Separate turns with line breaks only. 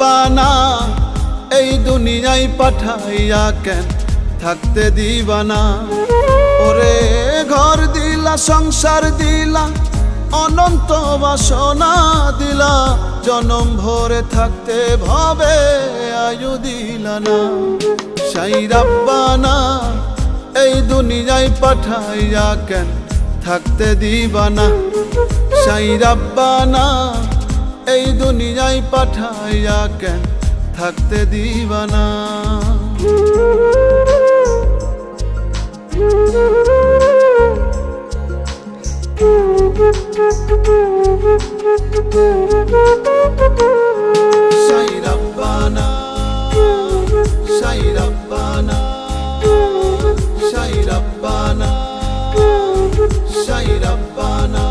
রাব্বানা এই দুনিয়ায় পাঠাইয়া কেন থাকতে দিবানা। ওরে ঘর দিলা সংসার দিলা অনন্ত বাসনা দিলা, জনম ভরে থাকতে ভবে আয়ু দিলা না। সাই রাব্বানা এই দুনিয়ায় পাঠাইয়া কেন থাকতে দিবানা। সাই রাব্বানা এই দুনিয়ায় পাঠাইয়া কেন থাকতে দিবানা। সাই রাব্বানা সাই রাব্বানা সাই রাব্বানা সাই রাব্বানা।